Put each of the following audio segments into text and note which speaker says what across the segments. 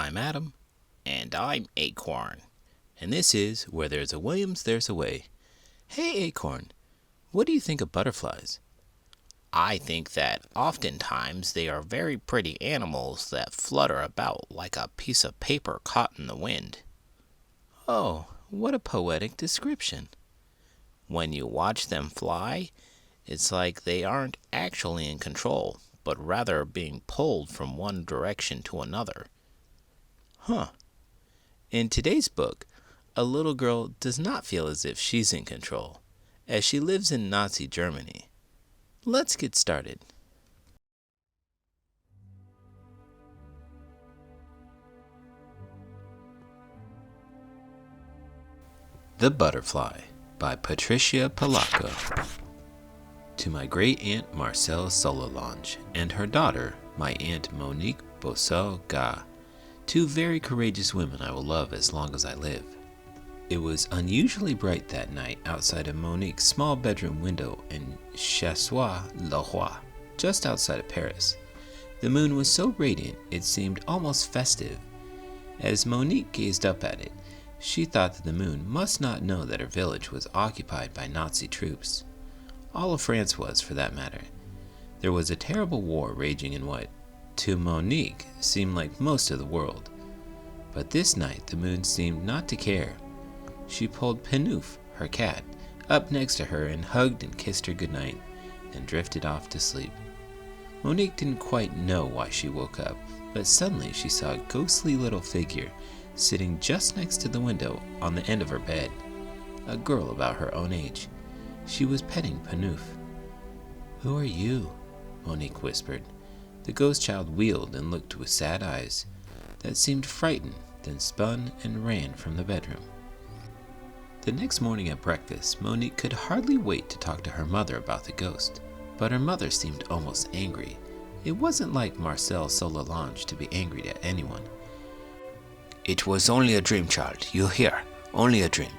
Speaker 1: I'm Adam. And I'm Acorn. And this is Where There's a Williams, There's a Way. Hey, Acorn, what do you think of butterflies? I think that oftentimes they are very pretty animals that flutter about like a piece of paper caught in the wind. Oh, what a poetic description. When you watch them fly, it's like they aren't actually in control, but rather being pulled from one direction to another. Huh. In today's book, a little girl does not feel as if she's in control, as she lives in Nazi Germany. Let's get started. The Butterfly by Patricia Polacco. To my great-aunt Marcel Sololange and her daughter, my aunt Monique Bousseau-Ga, two very courageous women I will love as long as I live. It was unusually bright that night outside of Monique's small bedroom window in Chassois-le-Roi, just outside of Paris. The moon was so radiant it seemed almost festive. As Monique gazed up at it, she thought that the moon must not know that her village was occupied by Nazi troops. All of France was, for that matter. There was a terrible war raging in what, to Monique, seemed like most of the world. But this night the moon seemed not to care. She pulled Penouf, her cat, up next to her and hugged and kissed her goodnight, then drifted off to sleep. Monique didn't quite know why she woke up, but suddenly she saw a ghostly little figure sitting just next to the window on the end of her bed, a girl about her own age. She was petting Penouf. "Who are you?" Monique whispered. The ghost child wheeled and looked with sad eyes that seemed frightened, then spun and ran from the bedroom. The next morning at breakfast, Monique could hardly wait to talk to her mother about the ghost, but her mother seemed almost angry. It wasn't like Marcel Sololange to be angry at anyone. "It was only a dream, child. You hear? Only a dream.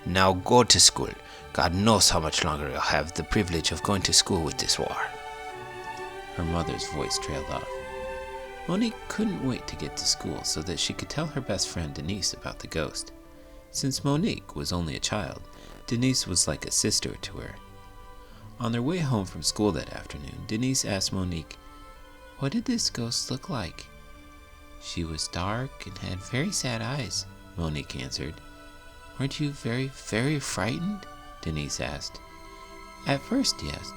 Speaker 1: Now go to school. God knows how much longer you'll have the privilege of going to school with this war." Her mother's voice trailed off. Monique couldn't wait to get to school so that she could tell her best friend Denise about the ghost. Since Monique was only a child, Denise was like a sister to her. On their way home from school that afternoon, Denise asked Monique, "What did this ghost look like?" "She was dark and had very sad eyes," Monique answered. "Weren't you very, very frightened?" Denise asked. "At first, yes,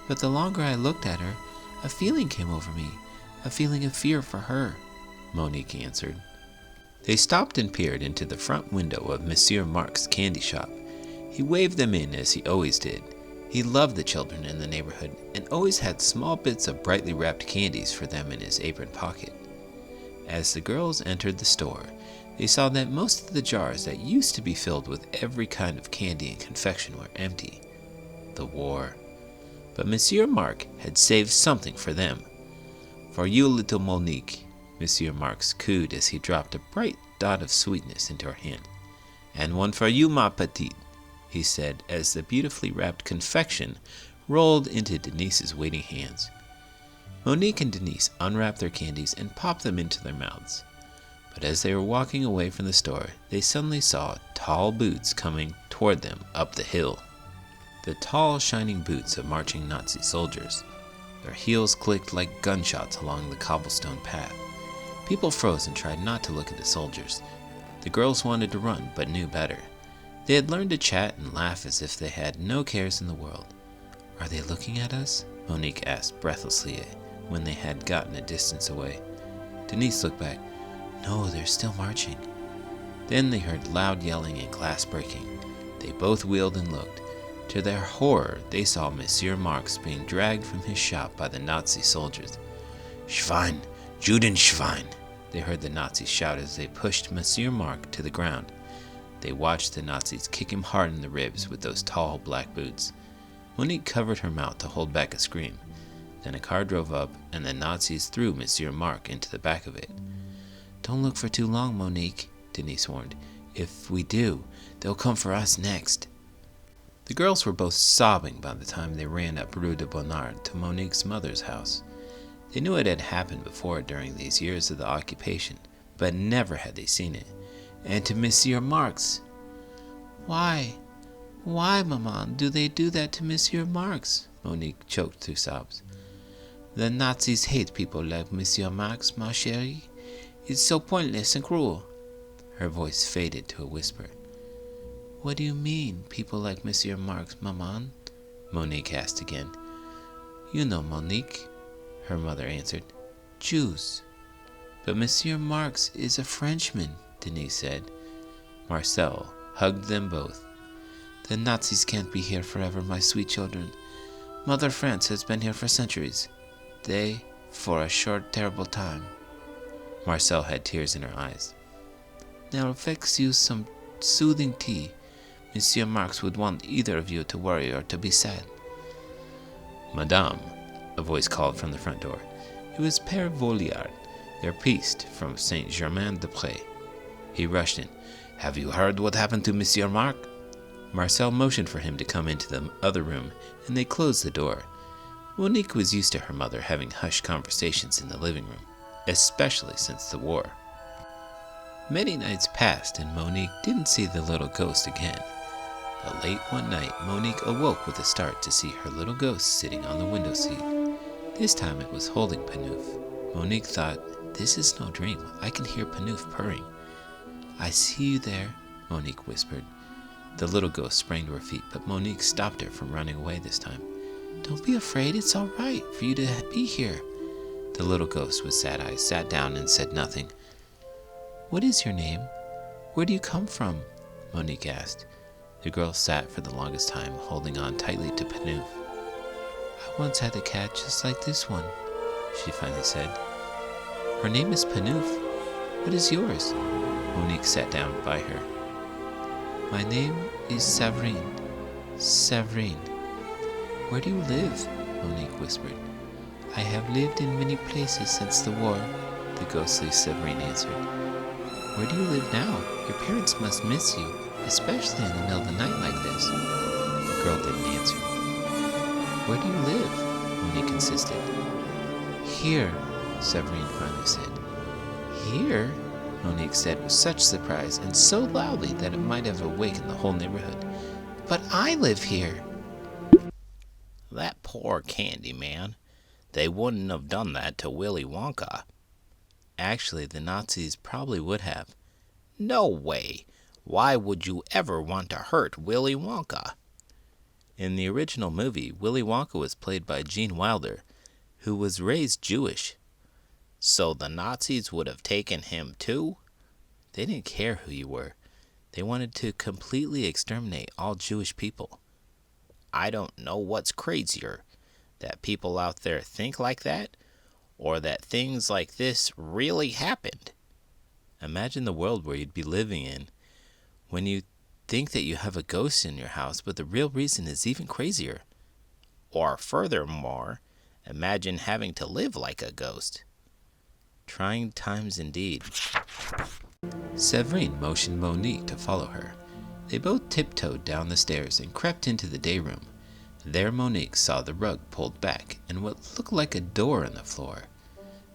Speaker 1: but the longer I looked at her, a feeling came over me, a feeling of fear for her," Monique answered. They stopped and peered into the front window of Monsieur Marc's candy shop. He waved them in as he always did. He loved the children in the neighborhood and always had small bits of brightly wrapped candies for them in his apron pocket. As the girls entered the store, they saw that most of the jars that used to be filled with every kind of candy and confection were empty. The war. But Monsieur Marc had saved something for them. "For you, little Monique," Monsieur Marc cooed as he dropped a bright dot of sweetness into her hand. "And one for you, ma petite," he said as the beautifully wrapped confection rolled into Denise's waiting hands. Monique and Denise unwrapped their candies and popped them into their mouths. But as they were walking away from the store, they suddenly saw tall boots coming toward them up the hill. The tall, shining boots of marching Nazi soldiers. Their heels clicked like gunshots along the cobblestone path. People froze and tried not to look at the soldiers. The girls wanted to run, but knew better. They had learned to chat and laugh as if they had no cares in the world. "Are they looking at us?" Monique asked breathlessly when they had gotten a distance away. Denise looked back. "No, they're still marching." Then they heard loud yelling and glass breaking. They both wheeled and looked. To their horror, they saw Monsieur Marx being dragged from his shop by the Nazi soldiers. "Schwein! Judenschwein!" they heard the Nazis shout as they pushed Monsieur Marx to the ground. They watched the Nazis kick him hard in the ribs with those tall black boots. Monique covered her mouth to hold back a scream. Then a car drove up, and the Nazis threw Monsieur Marx into the back of it. "Don't look for too long, Monique," Denise warned. "If we do, they'll come for us next." The girls were both sobbing by the time they ran up Rue de Bonnard to Monique's mother's house. They knew it had happened before during these years of the occupation, but never had they seen it. And to Monsieur Marx. Why, maman, do they do that to Monsieur Marx? Monique choked through sobs. The Nazis hate people like Monsieur Marx, ma chérie. It's so pointless and cruel. Her voice faded to a whisper. What do you mean, people like Monsieur Marx, maman? Monique asked again. You know, Monique, her mother answered. Jews. But Monsieur Marx is a Frenchman, Denise said. Marcel hugged them both. The Nazis can't be here forever, my sweet children. Mother France has been here for centuries. They, for a short, terrible time. Marcel had tears in her eyes. Now fix you some soothing tea. Monsieur Marx would want either of you to worry or to be sad. Madame, a voice called from the front door. It was Père Voliard, their priest from Saint-Germain-des-Prés. He rushed in. Have you heard what happened to Monsieur Marx? Marcel motioned for him to come into the other room, and they closed the door. Monique was used to her mother having hushed conversations in the living room, especially since the war. Many nights passed, and Monique didn't see the little ghost again. But late one night, Monique awoke with a start to see her little ghost sitting on the window seat. This time it was holding Panouf. Monique thought, this is no dream. I can hear Panouf purring. I see you there, Monique whispered. The little ghost sprang to her feet, but Monique stopped her from running away this time. Don't be afraid, it's all right for you to be here. The little ghost with sad eyes sat down and said nothing. What is your name? Where do you come from? Monique asked. The girl sat for the longest time, holding on tightly to Panouf. I once had a cat just like this one, she finally said. Her name is Panouf. What is yours? Monique sat down by her. My name is Servine. Servine. Where do you live? Monique whispered. I have lived in many places since the war, the ghostly Servine answered. Where do you live now? Your parents must miss you, especially in the middle of the night like this. The girl didn't answer. Where do you live? Monique insisted. Here, Servine finally said. Here? Monique said with such surprise and so loudly that it might have awakened the whole neighborhood. But I live here.
Speaker 2: That poor candy man. They wouldn't have done that to Willy Wonka.
Speaker 1: Actually, the Nazis probably would have.
Speaker 2: No way. Why would you ever want to hurt Willy Wonka?
Speaker 1: In the original movie, Willy Wonka was played by Gene Wilder, who was raised Jewish.
Speaker 2: So the Nazis would have taken him too?
Speaker 1: They didn't care who you were. They wanted to completely exterminate all Jewish people.
Speaker 2: I don't know what's crazier, that people out there think like that, or that things like this really happened.
Speaker 1: Imagine the world where you'd be living in when you think that you have a ghost in your house, but the real reason is even crazier.
Speaker 2: Or furthermore, imagine having to live like a ghost.
Speaker 1: Trying times indeed. Servine motioned Monique to follow her. They both tiptoed down the stairs and crept into the day room. There Monique saw the rug pulled back and what looked like a door in the floor.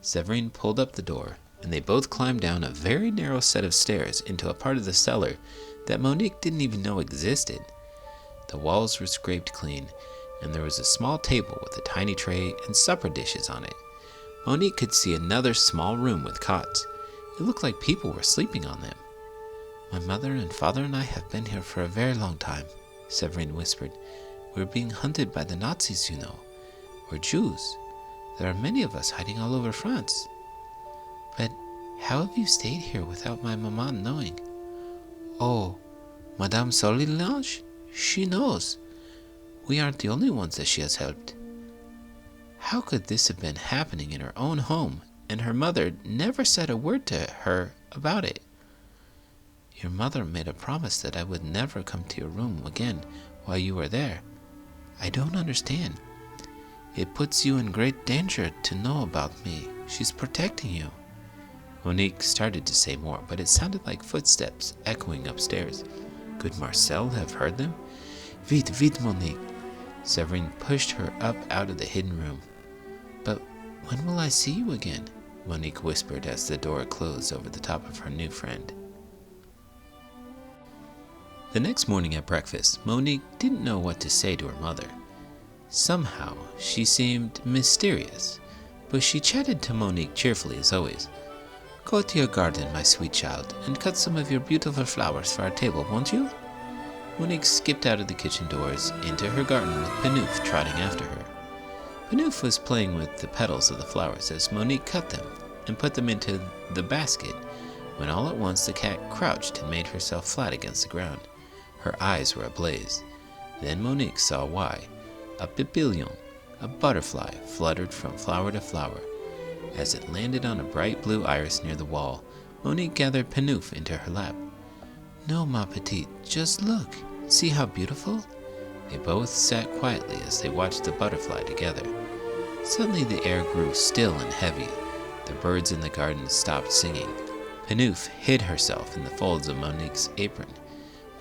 Speaker 1: Servine pulled up the door, and they both climbed down a very narrow set of stairs into a part of the cellar that Monique didn't even know existed. The walls were scraped clean, and there was a small table with a tiny tray and supper dishes on it. Monique could see another small room with cots. It looked like people were sleeping on them. My mother and father and I have been here for a very long time, Servine whispered. We're being hunted by the Nazis, you know. We're Jews. There are many of us hiding all over France. But how have you stayed here without my maman knowing? Oh, Madame Solange? She knows. We aren't the only ones that she has helped. How could this have been happening in her own home, and her mother never said a word to her about it? Your mother made a promise that I would never come to your room again while you were there. I don't understand. It puts you in great danger to know about me. She's protecting you. Monique started to say more, but it sounded like footsteps echoing upstairs. Could Marcel have heard them? Vite, vite, Monique. Servine pushed her up out of the hidden room. But when will I see you again? Monique whispered as the door closed over the top of her new friend. The next morning at breakfast, Monique didn't know what to say to her mother. Somehow, she seemed mysterious, but she chatted to Monique cheerfully as always. "Go to your garden, my sweet child, and cut some of your beautiful flowers for our table, won't you?" Monique skipped out of the kitchen doors into her garden with Panouf trotting after her. Panouf was playing with the petals of the flowers as Monique cut them and put them into the basket, when all at once the cat crouched and made herself flat against the ground. Her eyes were ablaze. Then Monique saw why. A papillon, a butterfly, fluttered from flower to flower. As it landed on a bright blue iris near the wall, Monique gathered Panouf into her lap. "No, ma petite, just look. See how beautiful?" They both sat quietly as they watched the butterfly together. Suddenly the air grew still and heavy. The birds in the garden stopped singing. Panouf hid herself in the folds of Monique's apron.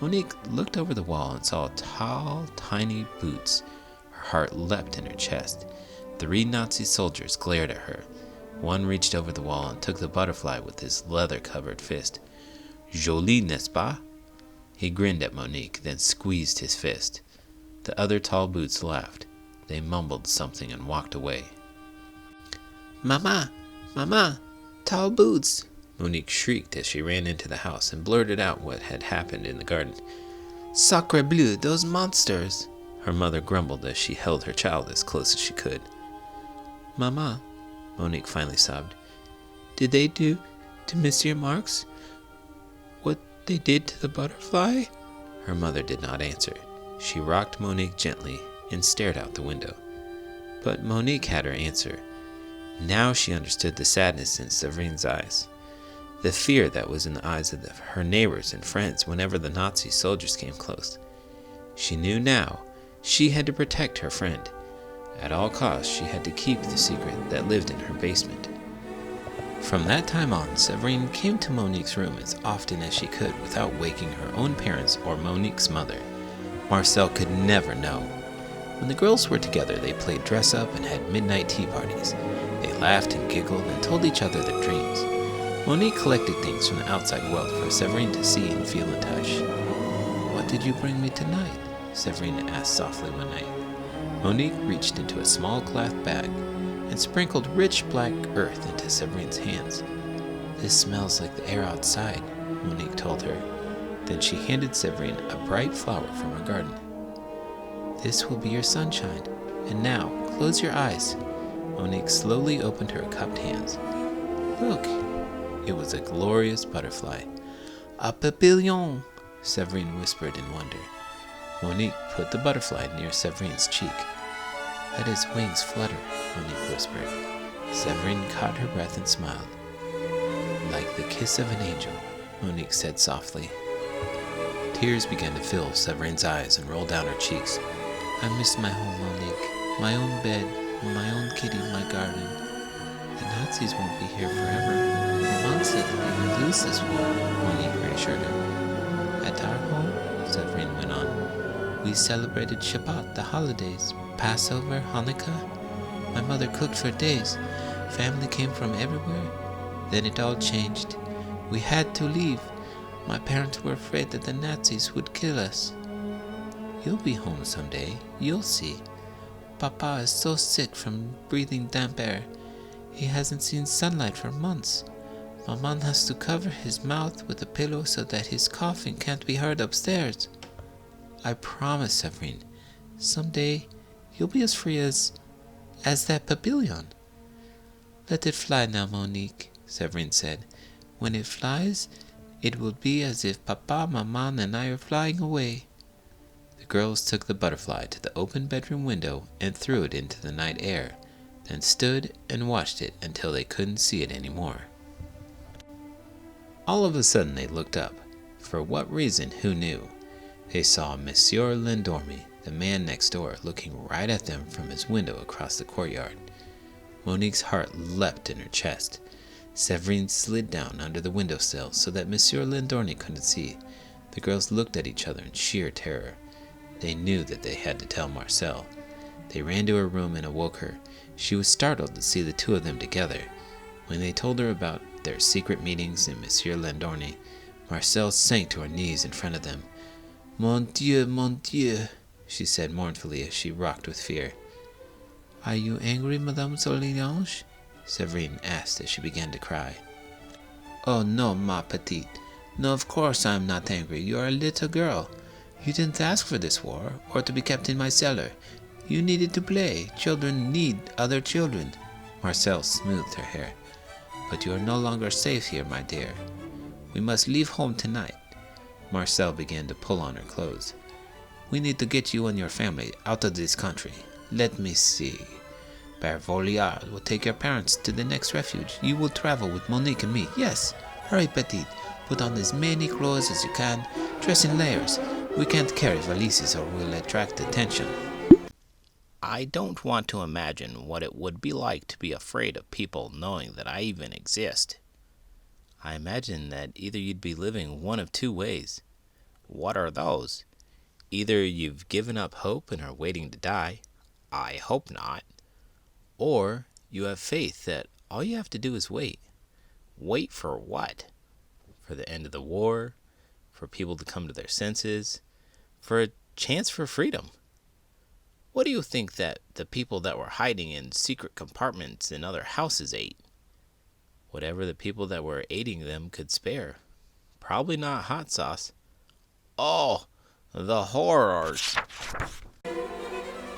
Speaker 1: Monique looked over the wall and saw tall, tiny boots. Her heart leapt in her chest. 3 Nazi soldiers glared at her. One reached over the wall and took the butterfly with his leather-covered fist. "Jolie, n'est-ce pas?" He grinned at Monique, then squeezed his fist. The other tall boots laughed. They mumbled something and walked away. "Mama! Mama! Tall boots!" Monique shrieked as she ran into the house and blurted out what had happened in the garden. "Sacre bleu, those monsters!" Her mother grumbled as she held her child as close as she could. "Mama," Monique finally sobbed, "did they do to Monsieur Marx what they did to the butterfly?" Her mother did not answer. She rocked Monique gently and stared out the window. But Monique had her answer. Now she understood the sadness in Servine's eyes, the fear that was in the eyes of her neighbors and friends whenever the Nazi soldiers came close. She knew now she had to protect her friend. At all costs, she had to keep the secret that lived in her basement. From that time on, Servine came to Monique's room as often as she could without waking her own parents or Monique's mother. Marcel could never know. When the girls were together, they played dress-up and had midnight tea parties. They laughed and giggled and told each other their dreams. Monique collected things from the outside world for Servine to see and feel and touch. "What did you bring me tonight?" Servine asked softly one night. Monique reached into a small cloth bag and sprinkled rich black earth into Servine's hands. "This smells like the air outside," Monique told her. Then she handed Servine a bright flower from her garden. "This will be your sunshine. And now, close your eyes." Monique slowly opened her cupped hands. Look, it was a glorious butterfly. "A papillon," Servine whispered in wonder. Monique put the butterfly near Servine's cheek. "Let his wings flutter," Monique whispered. Servine caught her breath and smiled. "Like the kiss of an angel," Monique said softly. Tears began to fill Servine's eyes and roll down her cheeks. "I miss my home, Monique. My own bed, my own kitty, my garden. The Nazis won't be here forever. Mom said that they would lose this war," Monique reassured her. "At our home," Servine went on, "we celebrated Shabbat, the holidays, Passover, Hanukkah. My mother cooked for days. Family came from everywhere. Then it all changed. We had to leave. My parents were afraid that the Nazis would kill us." "You'll be home someday. You'll see. Papa is so sick from breathing damp air. He hasn't seen sunlight for months. Maman has to cover his mouth with a pillow so that his coughing can't be heard upstairs." "I promise, Servine. Someday you'll be as free as that papillon." "Let it fly now, Monique," Servine said. "When it flies, it will be as if Papa, Maman, and I are flying away." The girls took the butterfly to the open bedroom window and threw it into the night air, then stood and watched it until they couldn't see it anymore. All of a sudden they looked up. For what reason, who knew? They saw Monsieur Lendorme, the man next door, looking right at them from his window across the courtyard. Monique's heart leapt in her chest. Servine slid down under the windowsill so that Monsieur Lendorme couldn't see. The girls looked at each other in sheer terror. They knew that they had to tell Marcel. They ran to her room and awoke her. She was startled to see the two of them together. When they told her about their secret meetings in Monsieur Landorny, Marcel sank to her knees in front of them. Mon Dieu, she said mournfully as she rocked with fear. Are you angry, Madame Solange? Servine asked as she began to cry. Oh no, ma petite. No, of course I am not angry. You are a little girl. You didn't ask for this war, or to be kept in my cellar. You needed to play. Children need other children. Marcel smoothed her hair. But you are no longer safe here, my dear. We must leave home tonight. Marcel began to pull on her clothes. We need to get you and your family out of this country. Let me see. Père Voliard will take your parents to the next refuge. You will travel with Monique and me. Yes, hurry, petite. Put on as many clothes as you can. Dress in layers. We can't carry valises or we'll attract attention.
Speaker 2: I don't want to imagine what it would be like to be afraid of people knowing that I even exist. I imagine that either you'd be living one of two ways. What are those? Either you've given up hope and are waiting to die. I hope not. Or you have faith that all you have to do is wait. Wait for what? For the end of the war? For people to come to their senses? For a chance for freedom? What do you think that the people that were hiding in secret compartments in other houses ate? Whatever the people that were aiding them could spare. Probably not hot sauce. Oh, the horrors!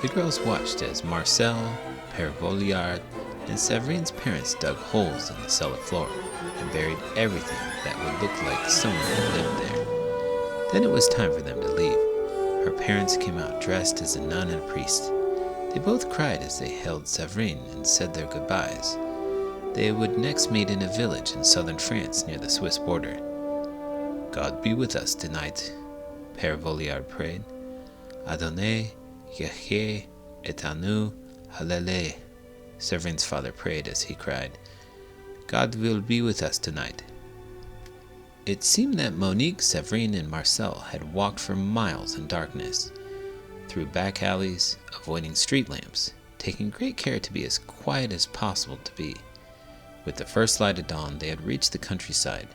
Speaker 1: The girls watched as Marcel, Père Voliard, and Servine's parents dug holes in the cellar floor and buried everything that would look like someone had lived there. Then it was time for them to leave. Her parents came out dressed as a nun and a priest. They both cried as they held Servine and said their goodbyes. They would next meet in a village in southern France near the Swiss border. God be with us tonight, Père Voliard prayed. Adonai, Yahweh, et à nous, Hallelujah, Servine's father prayed as he cried, God will be with us tonight. It seemed that Monique, Servine, and Marcel had walked for miles in darkness, through back alleys, avoiding street lamps, taking great care to be as quiet as possible to be. With the first light of dawn, they had reached the countryside.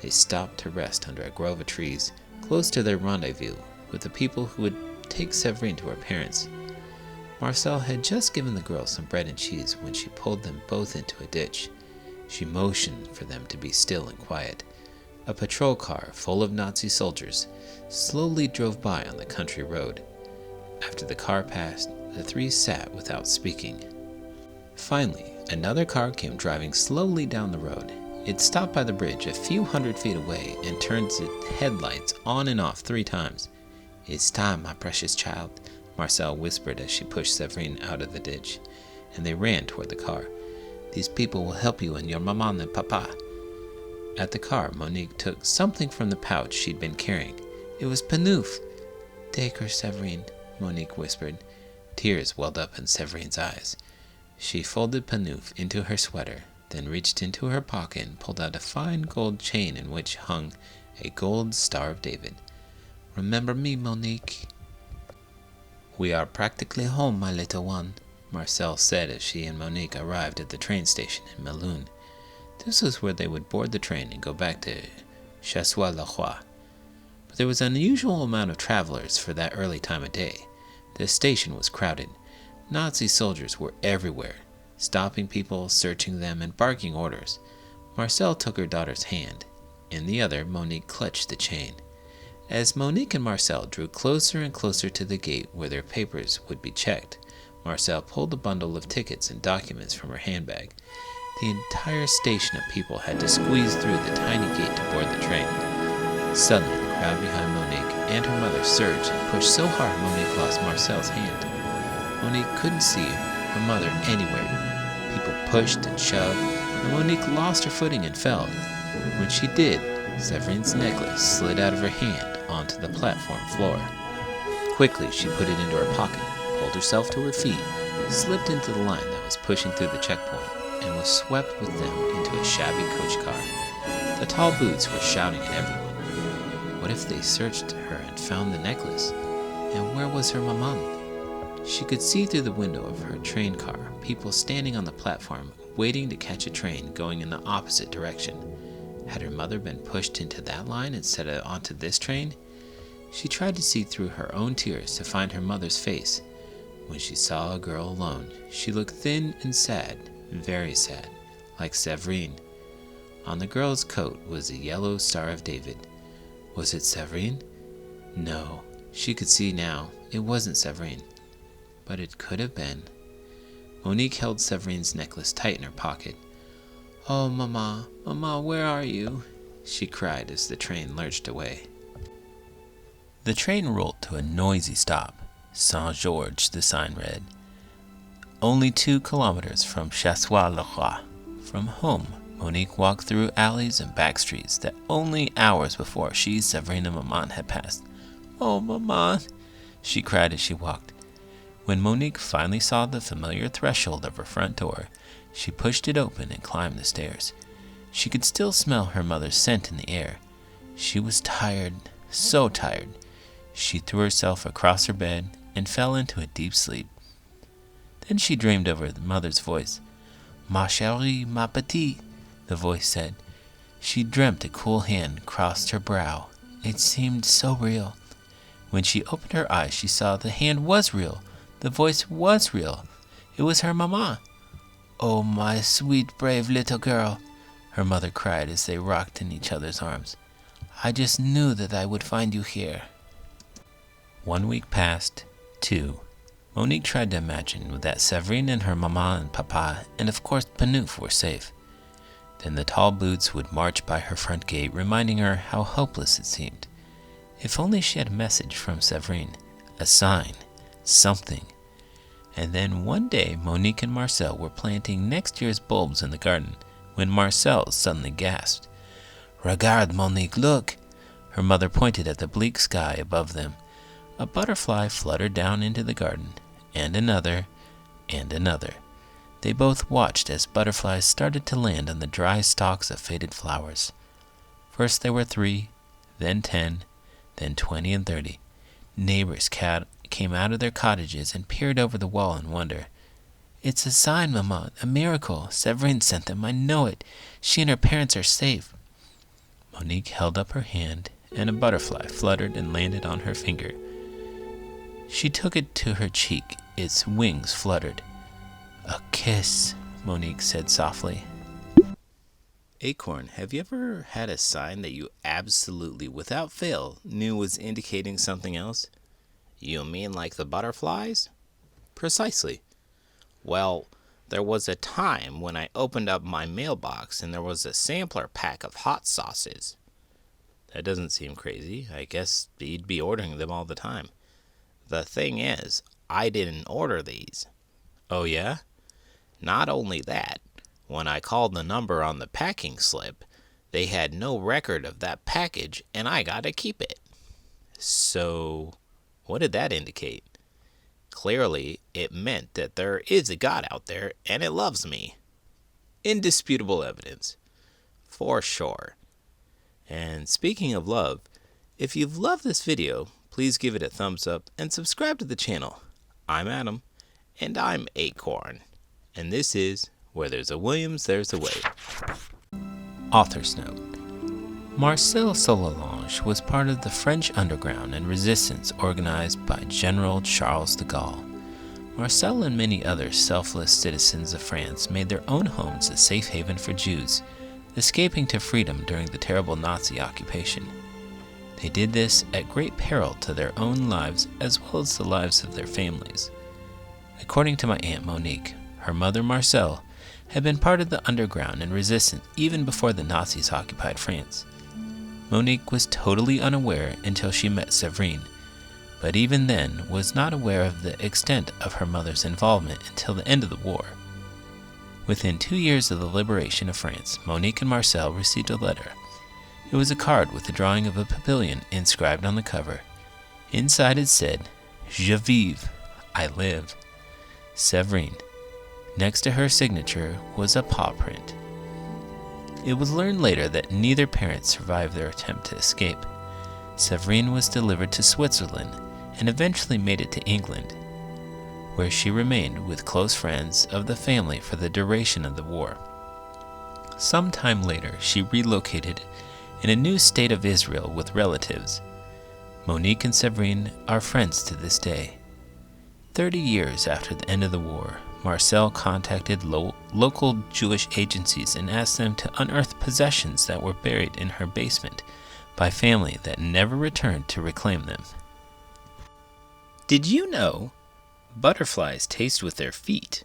Speaker 1: They stopped to rest under a grove of trees, close to their rendezvous with the people who would take Servine to her parents. Marcel had just given the girls some bread and cheese when she pulled them both into a ditch. She motioned for them to be still and quiet. A patrol car full of Nazi soldiers slowly drove by on the country road. After the car passed, the three sat without speaking. Finally, another car came driving slowly down the road. It stopped by the bridge a few hundred feet away and turned its headlights on and off 3 times. It's time, my precious child, Marcel whispered as she pushed Servine out of the ditch, and they ran toward the car. These people will help you and your maman and papa. At the car, Monique took something from the pouch she'd been carrying. It was Panouf. Take her, Servine, Monique whispered. Tears welled up in Severine's eyes. She folded Panouf into her sweater, then reached into her pocket and pulled out a fine gold chain in which hung a gold Star of David. Remember me, Monique. We are practically home, my little one, Marcel said as she and Monique arrived at the train station in Melun. This was where they would board the train and go back to Chassois-le-Roi. But there was an unusual amount of travelers for that early time of day. The station was crowded. Nazi soldiers were everywhere, stopping people, searching them, and barking orders. Marcel took her daughter's hand. In the other, Monique clutched the chain. As Monique and Marcel drew closer and closer to the gate where their papers would be checked, Marcel pulled a bundle of tickets and documents from her handbag. The entire station of people had to squeeze through the tiny gate to board the train. Suddenly, the crowd behind Monique and her mother surged and pushed so hard Monique lost Marcel's hand. Monique couldn't see her mother anywhere. People pushed and shoved, and Monique lost her footing and fell. When she did, Severine's necklace slid out of her hand onto the platform floor. Quickly, she put it into her pocket, pulled herself to her feet, slipped into the line that was pushing through the checkpoint, and was swept with them into a shabby coach car. The tall boots were shouting at everyone. What if they searched her and found the necklace? And where was her maman? She could see through the window of her train car people standing on the platform
Speaker 2: waiting to catch a train going in the opposite direction. Had her mother been pushed into that line instead of onto this train? She tried to see through her own tears to find her mother's face. When she saw a girl alone, she looked thin and sad, very sad, like Servine. On the girl's coat was a yellow Star of David. Was it Servine? No, she could see now, it wasn't Servine. But it could have been. Monique held Severine's necklace tight in her pocket. "Oh, Mama, Mama, where are you?" she cried as the train lurched away. The train rolled to a noisy stop. Saint-Georges, the sign read. Only 2 kilometers from Chassois-le-Roi. From home, Monique walked through alleys and back streets that only hours before she, Servine, and Maman had passed. "Oh, Maman," she cried as she walked. When Monique finally saw the familiar threshold of her front door, she pushed it open and climbed the stairs. She could still smell her mother's scent in the air. She was tired, so tired. She threw herself across her bed and fell into a deep sleep. Then she dreamed over the mother's voice. "Ma chérie, ma petite," the voice said. She dreamt a cool hand crossed her brow. It seemed so real. When she opened her eyes, she saw the hand was real. The voice was real. It was her mama. "Oh, my sweet, brave little girl," her mother cried as they rocked in each other's arms. "I just knew that I would find you here." 1 week passed, 2. Monique tried to imagine that Servine and her mama and papa, and of course Panouf, were safe. Then the tall boots would march by her front gate, reminding her how hopeless it seemed. If only she had a message from Servine, a sign, something. And then one day Monique and Marcel were planting next year's bulbs in the garden, when Marcel suddenly gasped. "Regarde, Monique, look!" Her mother pointed at the bleak sky above them. A butterfly fluttered down into the garden, and another, and another. They both watched as butterflies started to land on the dry stalks of faded flowers. First there were 3, then 10, then 20 and 30. Neighbors came out of their cottages and peered over the wall in wonder. "It's a sign, Mama, a miracle. Servine sent them, I know it. She and her parents are safe." Monique held up her hand, and a butterfly fluttered and landed on her finger. She took it to her cheek. Its wings fluttered. "A kiss," Monique said softly. Acorn, have you ever had a sign that you absolutely, without fail, knew was indicating something else? You mean like the butterflies? Precisely. Well, there was a time when I opened up my mailbox and there was a sampler pack of hot sauces. That doesn't seem crazy. I guess you'd be ordering them all the time. The thing is, I didn't order these. Oh yeah? Not only that, when I called the number on the packing slip, they had no record of that package and I got to keep it. So, what did that indicate? Clearly, it meant that there is a God out there and it loves me. Indisputable evidence. For sure. And speaking of love, if you've loved this video, please give it a thumbs up and subscribe to the channel. I'm Adam, and I'm Acorn, and this is Where There's a Williams, There's a Way. Author's note. Marcel Solange was part of the French underground and resistance organized by General Charles de Gaulle. Marcel and many other selfless citizens of France made their own homes a safe haven for Jews, escaping to freedom during the terrible Nazi occupation. They did this at great peril to their own lives as well as the lives of their families. According to my Aunt Monique, her mother Marcel had been part of the underground and resistance even before the Nazis occupied France. Monique was totally unaware until she met Servine, but even then was not aware of the extent of her mother's involvement until the end of the war. Within 2 years of the liberation of France, Monique and Marcel received a letter. It was a card with a drawing of a pavilion inscribed on the cover. Inside it said, "Je vive," I live. Servine. Next to her signature was a paw print. It was learned later that neither parent survived their attempt to escape. Servine was delivered to Switzerland and eventually made it to England.
Speaker 1: where she remained with close friends of the family for the duration of the war. Sometime later, she relocated in a new state of Israel with relatives. Monique and Servine are friends to this day. 30 years after the end of the war, Marcel contacted local Jewish agencies and asked them to unearth possessions that were buried in her basement by family that never returned to reclaim them.
Speaker 2: Did you know butterflies taste with their feet?